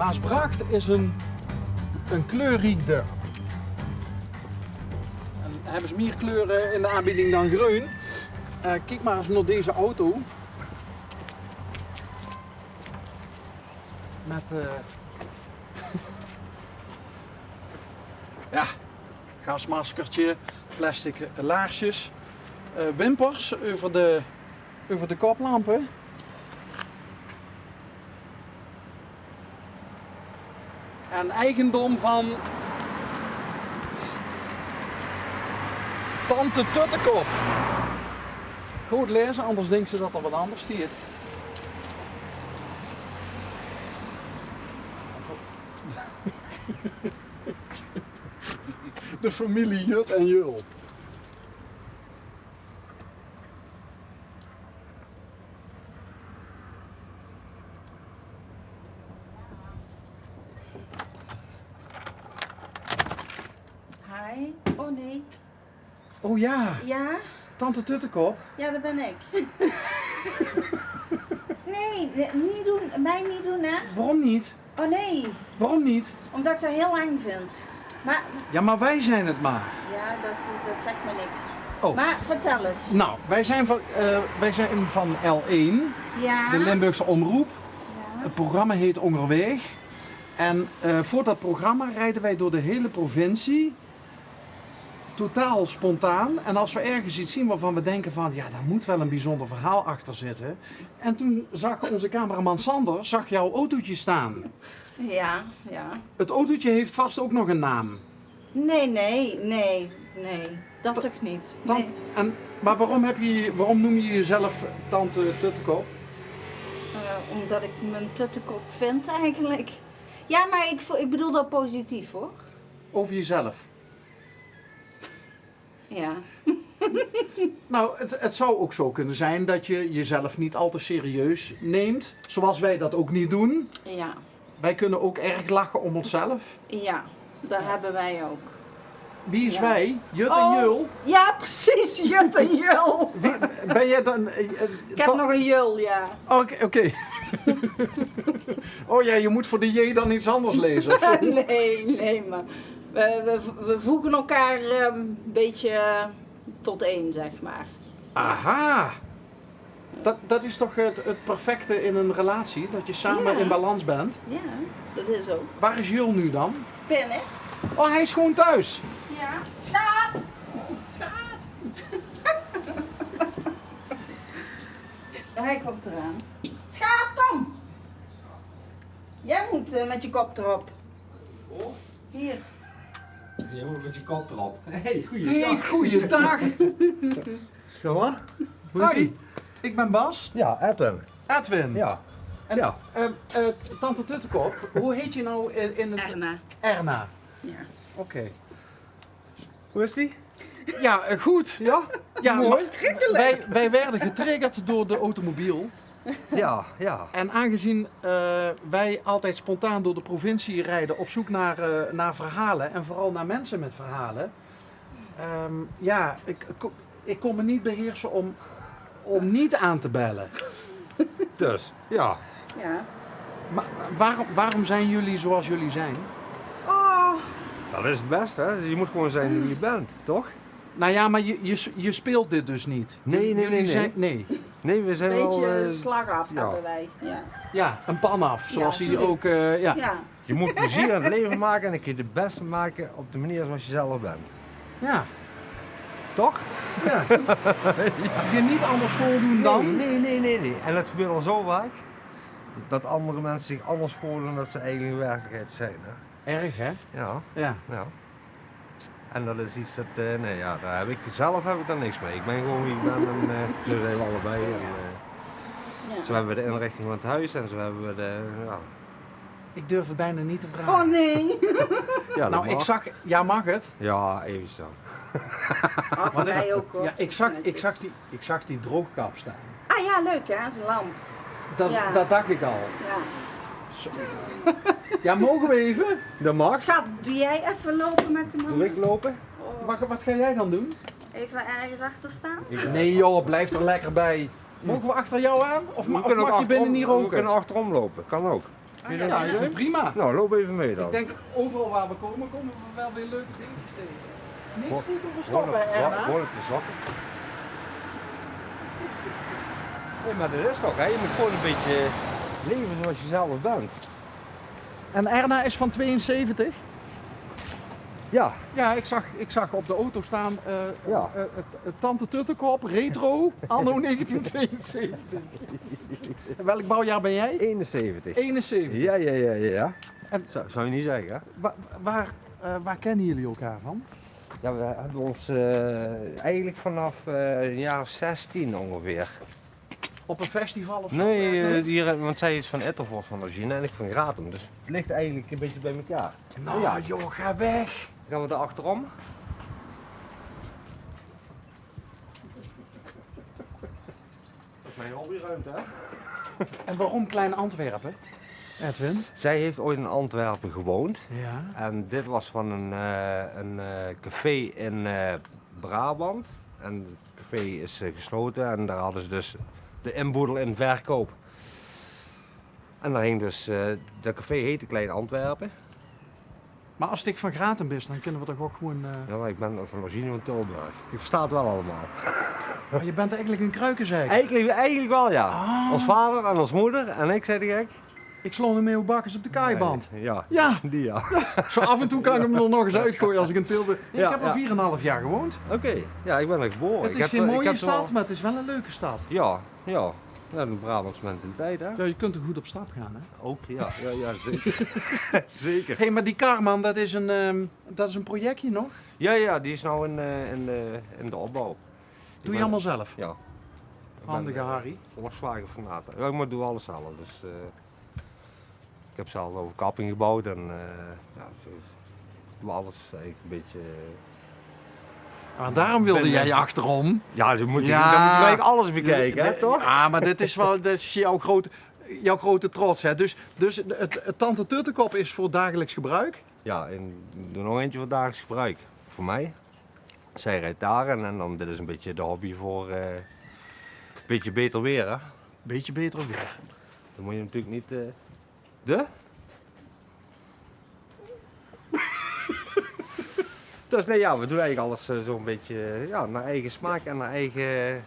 Maasbracht is een kleurriek dorp. En hebben ze meer kleuren in de aanbieding dan groen. Kijk maar eens naar deze auto. Met ja, gasmaskertje, plastic laarsjes, wimpers over de koplampen. En eigendom van Tante Tuttekop. Goed lezen, anders denken ze dat er wat anders staat. De familie Jut en Jul. Hi. Oh nee. Oh ja, Ja? Tante Tuttekop. Ja, dat ben ik. Nee, niet doen. Mij niet doen, hè? Waarom niet? Oh nee. Waarom niet? Omdat ik dat heel eng vind. Maar, Ja, maar wij zijn het maar. ja, dat zegt me niks. Oh. Maar vertel eens. Nou, wij zijn van L1, Ja? de Limburgse Omroep. Ja. Het programma heet Onderweg. En voor dat programma rijden wij door de hele provincie. Totaal spontaan. En als we ergens iets zien waarvan we denken van, ja, daar moet wel een bijzonder verhaal achter zitten. En toen zag onze cameraman Sander, zag jouw autootje staan. Ja, ja. Het autootje heeft vast ook nog een naam. Nee. Dat toch niet? Nee. Maar waarom noem je jezelf Tante Tuttekop? Omdat ik mijn tuttekop vind eigenlijk. Ja, maar ik bedoel dat positief hoor. Over jezelf? Ja. Nou, het zou ook zo kunnen zijn dat je jezelf niet al te serieus neemt. Zoals wij dat ook niet doen. Ja. Wij kunnen ook erg lachen om onszelf. Ja, dat hebben wij ook. Wie is Ja. wij? Jut en Oh, Jul? Ja, precies, Jut en Jul. Ben jij dan... Ik heb nog een Jul, ja. Oké. Oh ja, je moet voor de J dan iets anders lezen. Of zo. Nee, maar we voegen elkaar een beetje tot één, zeg maar. Aha! Dat is toch het perfecte in een relatie, dat je samen Ja. in balans bent. Ja, dat is ook. Waar is Jul nu dan? Binnen? Oh, hij is gewoon thuis. Ja. Schaat! Hij komt eraan. Schaat, kom! Jij moet met je kop erop. Oh, Hier. je moet met je kop erop. Hey, Hey, goeiedag. Zo wat? Hoi, ik ben Bas. Ja, Edwin. Edwin. Ja. En, Ja. Tante Tuttekop, hoe heet je nou in het... Erna. Erna. Ja. Oké. Hoe is die? Ja, goed. Ja? Ja, Mooi. wij werden getriggerd door de automobiel. Ja. En aangezien wij altijd spontaan door de provincie rijden op zoek naar verhalen en vooral naar mensen met verhalen. Ik kon me niet beheersen om niet aan te bellen. Dus, ja. Ja. Maar waarom zijn jullie zoals jullie zijn? Oh, Dat is het beste, hè? Dus je moet gewoon zijn wie je bent, toch? Nou ja, maar je speelt dit dus niet. Nee. Nee. Nee, we zijn beetje wel... slag af ja. hebben wij. Ja. Ja, een pan af, zoals Ja, hij zoiets. ook... ja. Ja. Je moet plezier aan het leven maken en dan kun je het beste maken op de manier zoals je zelf bent. Ja. Toch? Ja. Je niet anders voordoen dan? Nee. En het gebeurt al zo vaak dat andere mensen zich anders voordoen dan dat ze eigenlijk in werkelijkheid zijn. Hè? Erg, hè? Ja. Ja. En dat is iets dat, daar heb ik daar niks mee. Ik ben gewoon wie ik ben en zo zijn we allebei. En, Ja. zo hebben we de inrichting van het huis en zo hebben we de, ja. Ik durf het bijna niet te vragen. Oh nee. Ja, Nou, ik zag... Ja, mag het? Ja, even zo. Ah, voor mij ook hoor. Ja, ik zag die droogkap staan. Ah ja, leuk hè, dat is een lamp. Ja. Dat dacht ik al. Ja. Zo. Ja, mogen we even? De mag. Schat, doe jij even lopen met de man? Wil ik lopen? Wat ga jij dan doen? Even ergens achter staan? Nee joh, blijf er lekker bij. Mogen we achter jou aan? Of We mag kunnen ook je binnen niet we roken? kunnen achterom lopen, kan ook. Vind ja, je Ja, dat ik leuk? vind het prima. Nou, loop even mee dan. Ik denk, overal waar we komen, komen we wel weer leuke dingetjes tegen. Niks Gewoon- niet te Gewoon verstoppen, op de zak- Erna. gewoon op de zakken. Nee, maar dat is toch, hè? Je moet gewoon een beetje leven zoals je zelf bent. En Erna is van 72? Ja, Ja, ik zag op de auto staan Ja. Tante Tuttekop, retro, anno 1972. En welk bouwjaar ben jij? 71. 71. Ja. En- Zou je niet zeggen, hè? Waar kennen jullie elkaar van? Ja, we hebben ons eigenlijk vanaf een jaar of 16 ongeveer. Op een festival of zo? Nee, hier, want zij is van Ettervoort van origine en ik van Gratum. Dus het ligt eigenlijk een beetje bij elkaar. Nou Ja. joh, ga weg. Gaan we er achterom? Dat is mijn hobbyruimte, hè? En waarom Klein Antwerpen, Edwin? Zij heeft ooit in Antwerpen gewoond. Ja. En dit was van een café in Brabant. En het café is gesloten en daar hadden ze dus de inboedel in verkoop. En daar hing dus, dat café heette Klein Antwerpen. Maar als ik van Gratum ben, dan kunnen we toch ook gewoon... Ja, maar ik ben van origine van Tilburg. Ik versta het wel allemaal. Maar je bent eigenlijk een kruikenzeik. Eigenlijk wel, ja. Ah. Ons vader en ons moeder en ik, zei de gek. Ik slo een meeuwbakkers op de kaaiband. Nee, ja, Ja, die ja. zo af en toe kan ik hem er nog eens uitgooien als ik in Tilburg... Nee, Ja, ik heb er 4,5 jaar gewoond. Oké, ja, ik ben er geboren. Het Ik is heb geen er- ik mooie heb er wel- stad, maar het is wel een leuke stad. Ja. Ja, een Brabantse mentaliteit, hè? Ja, je kunt er goed op stap gaan, hè? Ook, ja, zeker. Zeker. Hé, maar die Karman, dat is een projectje nog? Ja, die is nou in de opbouw. Doe je allemaal zelf? Ja. Handige Harry. Volkswagen fanaten. Ja, ik moet doe alles zelf. Dus, ik heb zelf overkapping gebouwd en ja, zo doe alles eigenlijk een beetje. Maar daarom wilde jij je achterom. Ja, dan moet je, Ja. dan moet je gelijk alles bekijken, hè, De- toch? Ja, maar dit is wel dat is jouw grote trots, hè? Dus het Tante Tuttekop is voor dagelijks gebruik. Ja, en doe nog eentje voor dagelijks gebruik. Voor mij. Zij rijdt daar en dan dit is een beetje de hobby voor een beetje beter weer, hè? Beetje beter weer. Dan moet je natuurlijk niet. De? Dus nee, ja, we doen eigenlijk alles zo'n beetje ja, naar eigen smaak en naar eigen.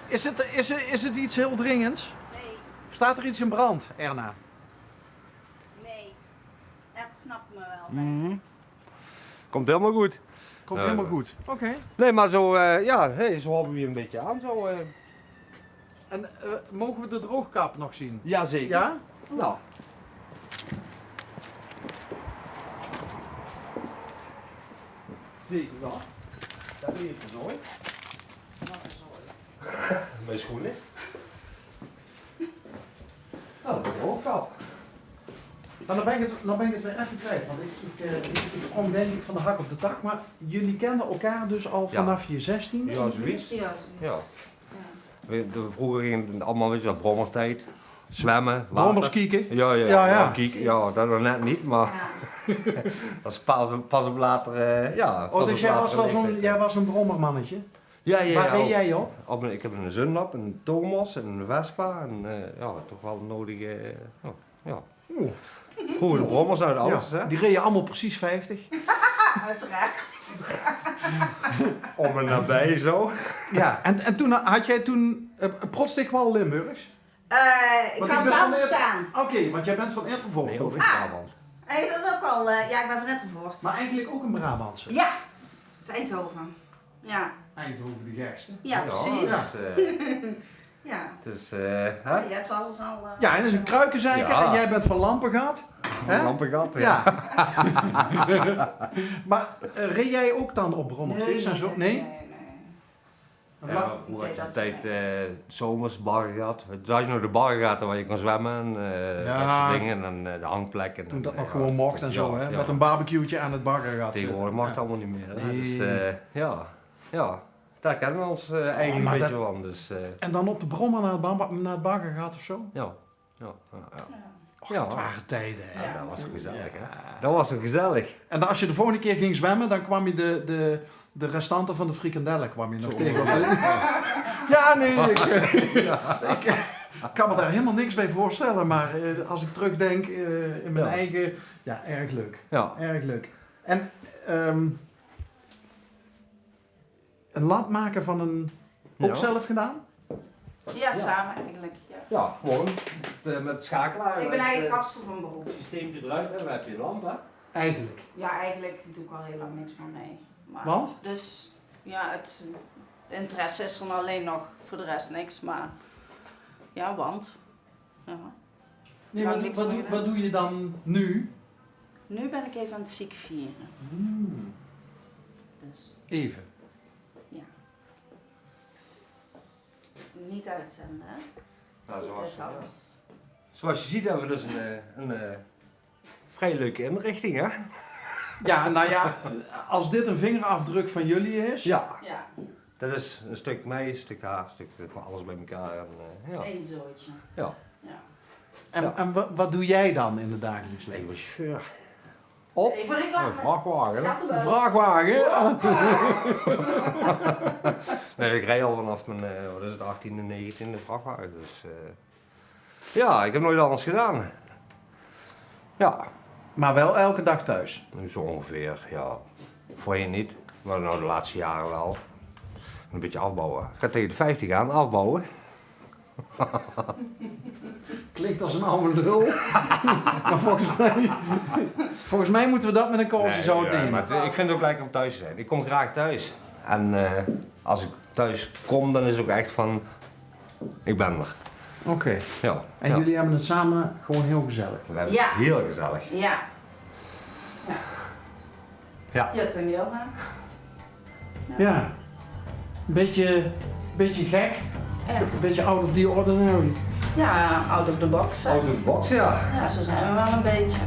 Is het iets heel dringends? Nee, Staat er iets in brand, Erna? nee. Ed snapt me wel. Komt helemaal goed. Komt Ja, helemaal ja. goed. Oké. Nee, maar zo, ja, hey, zo houden we hier een beetje aan. Zo, En mogen we de droogkap nog zien? Ja, zeker. Ja? Nou. Zeker wel. Dat ligt er zo in. Mijn schoenen. Nou, dat is ook kap. Nou, dan ben ik het weer even kwijt, want ik sprong denk ik van de hak op de tak. Maar jullie kenden elkaar dus al Ja. vanaf je 16? Ja, zoiets. Ja, Ja. Vroeger ging het allemaal, weet je wel, brommertijd. Zwemmen, water. Brommers kieken. Ja, Ja. Kiek, ja, dat nog net niet, maar ja. dat is pas op later, ja. pas Oh, op dus jij was latere wel leeftijd. jij was een brommermannetje? Ja, Waar reed ook. jij op? Ik heb een Zunlap, een Thomas en een Vespa en ja, toch wel nodige, ja. Vroeger de brommers uit de auto's, hè. Die reden allemaal precies 50. Uiteraard. Om en nabij zo. Ja, en toen had jij Protstig wel Limburgs? Ik Want kan ben het van wel staan. Oké, want jij bent van Ettervoort, Nee, geloof ook ik. in Brabant. Heb je dat ook al? Ja, ik ben van Ettervoort. Maar eigenlijk ook een Brabantse. Ja, het Eindhoven. Ja, Eindhoven de gekste. ja, precies. Ja, Ja. het is, Ja, je hebt alles al. Ja, en dat is een kruikenzeiker Ja. en jij bent van Lampengat. Hè? Lampengat, Ja. Maar reed jij ook dan op brommertjes en zo? Nee? Ja, Maar- vroeger had je dat een tijd zomers barren gehad. Toen had je nog de barren gehad waar je kon zwemmen en Ja. dat soort dingen. En de hangplekken. Toen en, dat nog ja, gewoon mocht en zo, ja, hè? ja. Met een barbecue'tje aan het bagger gaat Tegenwoordig mag het allemaal niet meer. Hè? Nee. Dus ja, daar kennen we ons eigenlijk maar een beetje dat- van. Dus En dan op de brommer naar het bagger gaat of zo? ja. Och, Ja. dat waren tijden, hè? Ja, dat was toch gezellig, hè? Dat was toch gezellig? En als je de volgende keer ging zwemmen, dan kwam je de restanten van de frikandellen kwam je nog Zo. tegen. Ja, nee, Ik kan me daar helemaal niks bij voorstellen, maar als ik terugdenk in mijn eigen... Ja, erg leuk. Ja. Erg leuk. En een lamp maken van een... Ook Ja. zelf gedaan? Ja, samen eigenlijk. Ja. Ja, gewoon met schakelaar. Ik ben eigenlijk kapster van beroep. Het systeemtje eruit en dan heb je een lamp, hè? Eigenlijk. Ja, eigenlijk doe ik al heel lang niks meer mee. Maar, Want? Dus ja, de interesse is er alleen nog, voor de rest niks. Maar ja, want. Ja. Nee, Nou, wat, niks wat, meer doe- gedaan. wat doe je dan nu? Nu ben ik even aan het ziek vieren. Dus Even. ja. Niet uitzenden, hè? Nou, Dit alles. zoals je ziet hebben we dus een vrij leuke inrichting, hè? Ja, nou ja, als dit een vingerafdruk van jullie is... Ja. Ja, Dat is een stuk mij, een stuk haar, een stuk alles bij elkaar. En, ja. één zootje. Ja. Ja. En, Ja. en wat doe jij dan in het dagelijks Ik leven? ben chauffeur. Op Even reclame. Een vrachtwagen. hè? een Schattenbuik. vrachtwagen. Nee, ik rij al vanaf mijn wat is het, 18e, 19e vrachtwagen. Dus ja, ik heb nooit anders gedaan. Ja, Maar wel elke dag thuis. nu zo ongeveer. Ja, voorheen niet, maar nou de laatste jaren wel. Een beetje afbouwen. Ik ga tegen de 50 aan, afbouwen. Klinkt als een oude lul. Maar volgens mij moeten we dat met een korreltje zo ja, nemen. maar ik vind het ook lekker om thuis te zijn. Ik kom graag thuis. En als ik thuis kom, dan is het ook echt van, ik ben er. Oké. Ja. En ja. jullie hebben het samen gewoon heel gezellig. We hebben Ja. het heel gezellig. Ja. Ja. Ja, toen heel hè? Ja. Beetje gek. Ja. Een beetje out of the ordinary. Ja, out of the box. Hè? Out of the box, ja. Ja, zo zijn we wel een beetje.